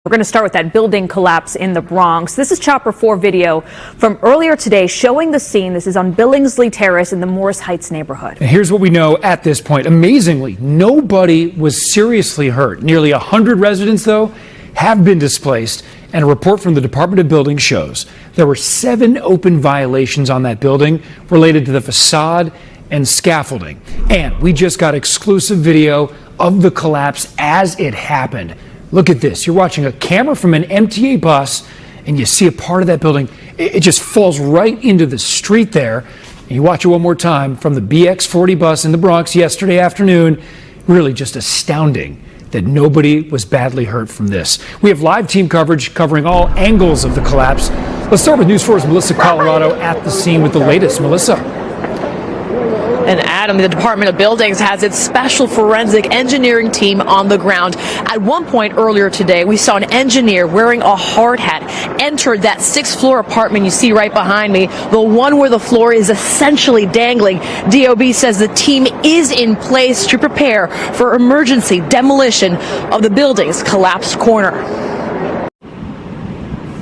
We're going to start with that building collapse in the Bronx. This is Chopper 4 video from earlier today showing the scene. This is on Billingsley Terrace in the Morris Heights neighborhood. And here's what we know at this point. Amazingly, nobody was seriously hurt. Nearly 100 residents, though, have been displaced. And a report from the Department of Buildings shows there were 7 open violations on that building related to the facade and scaffolding. And we just got exclusive video of the collapse as it happened. Look at this. You're watching a camera from an MTA bus, and you see a part of that building. It just falls right into the street there. And you watch it one more time from the BX40 bus in the Bronx yesterday afternoon. Really just astounding that nobody was badly hurt from this. We have live team coverage covering all angles of the collapse. Let's start with News 4's Melissa Colorado at the scene with the latest. Melissa. And Adam, the Department of Buildings has its special forensic engineering team on the ground. At one point earlier today, we saw an engineer wearing a hard hat enter that 6th floor apartment you see right behind me, the one where the floor is essentially dangling. DOB says the team is in place to prepare for emergency demolition of the building's collapsed corner.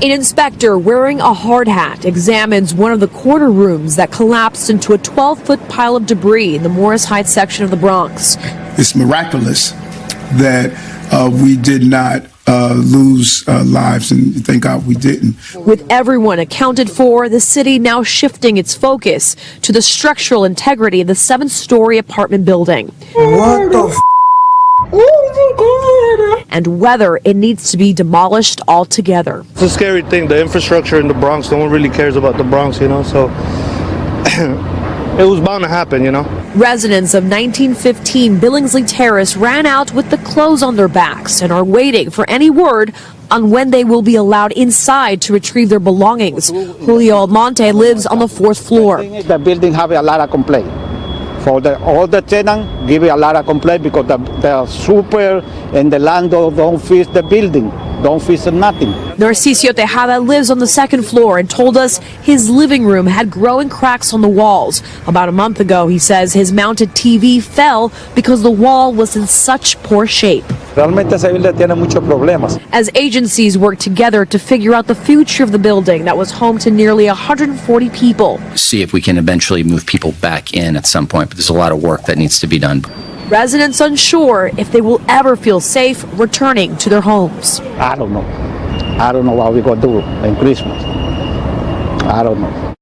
An inspector wearing a hard hat examines one of the corner rooms that collapsed into a 12-foot pile of debris in the Morris Heights section of the Bronx. It's miraculous that we did not lose lives, and thank God we didn't. With everyone accounted for, the city now shifting its focus to the structural integrity of the 7-story apartment building. What the f***? And whether it needs to be demolished altogether. It's a scary thing, the infrastructure in the Bronx. No one really cares about the Bronx, you know, so it was bound to happen, you know. Residents of 1915 Billingsley Terrace ran out with the clothes on their backs and are waiting for any word on when they will be allowed inside to retrieve their belongings. 𝗙𝗢𝗟𝗓𝗪 lives on the 4th floor. The building have a lot of complaints. For all the tenants give a lot of complaint because the super and the landlord don't fix the building, don't fix nothing. 𝗧𝗛𝗘 𝗕𝗥𝗢𝗪 lives on the 2nd floor and told us his living room had growing cracks on the walls. About a month ago, he says his mounted TV fell because the wall was in such poor shape. Realmente ese building tiene muchos problemas. As agencies work together to figure out the future of the building that was home to nearly 140 people. See if we can eventually move people back in at some point, but there's a lot of work that needs to be done. Residents unsure if they will ever feel safe returning to their homes. I don't know. I don't know what we're going to do in Christmas. I don't know.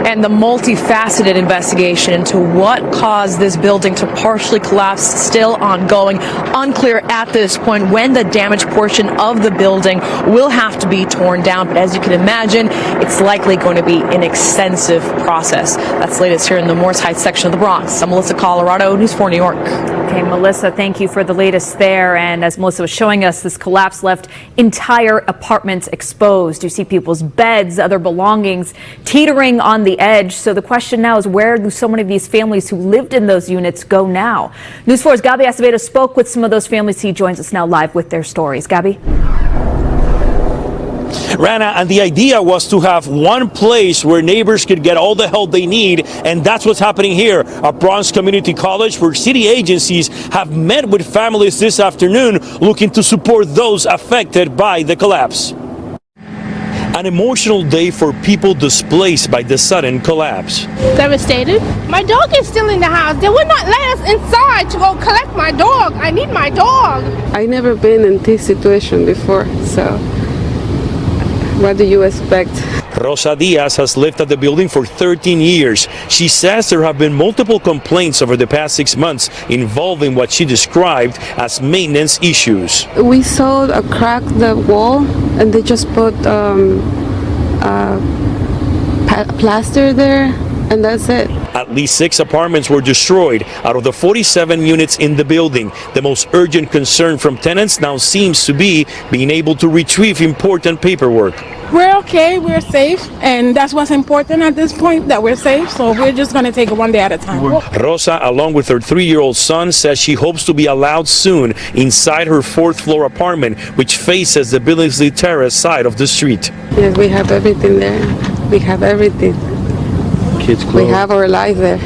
And the multifaceted investigation into what caused this building to partially collapse still ongoing. Unclear at this point when the damaged portion of the building will have to be torn down. But as you can imagine, it's likely going to be an extensive process. That's the latest here in the Morris Heights section of the Bronx. I'm Melissa Colorado, News 4 New York. Okay, Melissa, thank you for the latest there. And as Melissa was showing us, this collapse left entire apartments exposed. You see people's beds, other belongings teetering on the edge. So the question now is, where do so many of these families who lived in those units go now? News 4's 𝗙𝗢𝗟𝗟𝗢𝗪 spoke with some of those families. He joins us now live with their stories. Gabby? Rana, and the idea was to have one place where neighbors could get all the help they need, and that's what's happening here at Bronx Community College, where city agencies have met with families this afternoon looking to support those affected by the collapse. An emotional day for people displaced by the sudden collapse. Devastated. My dog is still in the house. They would not let us inside to go collect my dog. I need my dog. I've never been in this situation before, so what do you expect? Rosa Diaz has lived at the building for 13 years. She says there have been multiple complaints over the past 6 months involving what she described as maintenance issues. We saw a crack in the wall, and they just put plaster there, and that's it. At least 6 apartments were destroyed out of the 47 units in the building. The most urgent concern from tenants now seems to be being able to retrieve important paperwork. We're okay, we're safe, and that's what's important at this point, that we're safe, so we're just going to take it one day at a time. Rosa, along with her 3-year-old son, says she hopes to be allowed soon inside her 4th floor apartment, which faces the Billingsley Terrace side of the street. Yes, we have everything there. We have everything. Kids' clothes. We have our life there.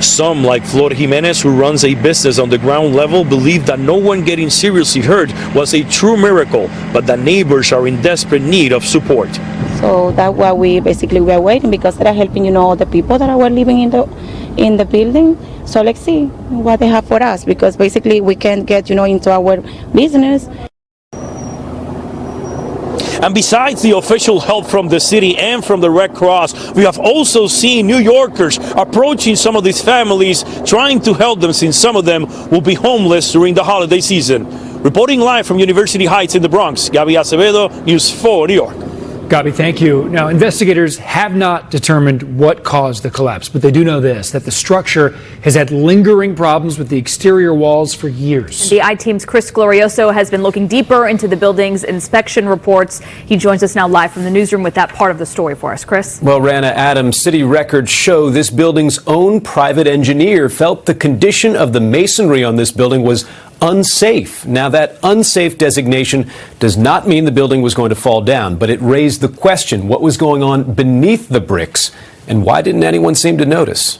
Some, like Flor Jimenez, who runs a business on the ground level, believe that no one getting seriously hurt was a true miracle, but that neighbors are in desperate need of support. So that's why we were waiting, because they're helping, all the people that were living in the building. So let's see what they have for us, because basically we can't get, into our business. And besides the official help from the city and from the Red Cross, we have also seen New Yorkers approaching some of these families, trying to help them, since some of them will be homeless during the holiday season. Reporting live from University Heights in the Bronx, 𝗙𝗢𝗟𝗓𝗓, News 4, New York. Gabi, thank you. Now, investigators have not determined what caused the collapse, but they do know this, that the structure has had lingering problems with the exterior walls for years. The I-Team's Chris Glorioso has been looking deeper into the building's inspection reports. He joins us now live from the newsroom with that part of the story for us. Chris? Well, Rana, Adams, city records show this building's own private engineer felt the condition of the masonry on this building was unsafe. Now, that unsafe designation does not mean the building was going to fall down, but it raised the question, what was going on beneath the bricks, and why didn't anyone seem to notice?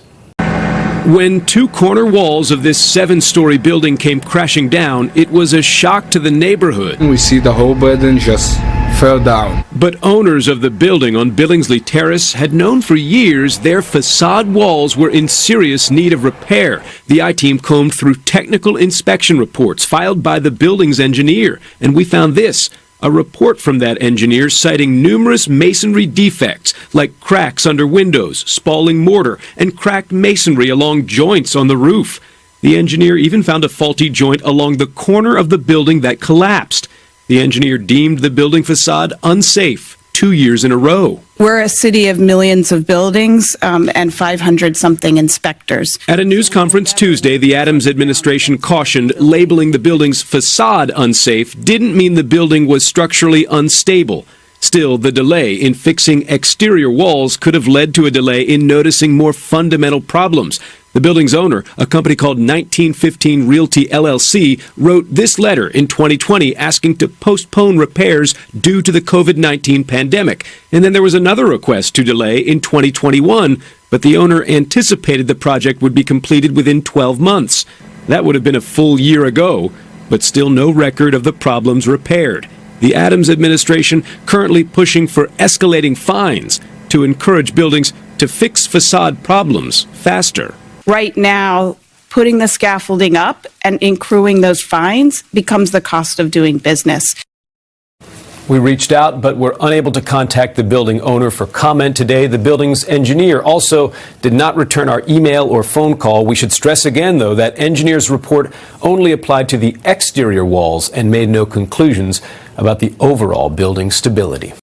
When two corner walls of this 7-story building came crashing down, it was a shock to the neighborhood. We see the whole building just fell down. But owners of the building on Billingsley Terrace had known for years their facade walls were in serious need of repair. The I-Team combed through technical inspection reports filed by the building's engineer, and we found this. A report from that engineer citing numerous masonry defects, like cracks under windows, spalling mortar, and cracked masonry along joints on the roof. The engineer even found a faulty joint along the corner of the building that collapsed. The engineer deemed the building facade unsafe 2 years in a row. We're a city of millions of buildings and 500-something inspectors. At a news conference Tuesday, the Adams administration cautioned labeling the building's facade unsafe didn't mean the building was structurally unstable. Still, the delay in fixing exterior walls could have led to a delay in noticing more fundamental problems. The building's owner, a company called 1915 Realty LLC, wrote this letter in 2020 asking to postpone repairs due to the COVID-19 pandemic. And then there was another request to delay in 2021, but the owner anticipated the project would be completed within 12 months. That would have been a full year ago, but still no record of the problems repaired. The Adams administration currently pushing for escalating fines to encourage buildings to fix facade problems faster. Right now, putting the scaffolding up and accruing those fines becomes the cost of doing business. We reached out, but were unable to contact the building owner for comment today. The building's engineer also did not return our email or phone call. We should stress again, though, that engineer's report only applied to the exterior walls and made no conclusions about the overall building stability.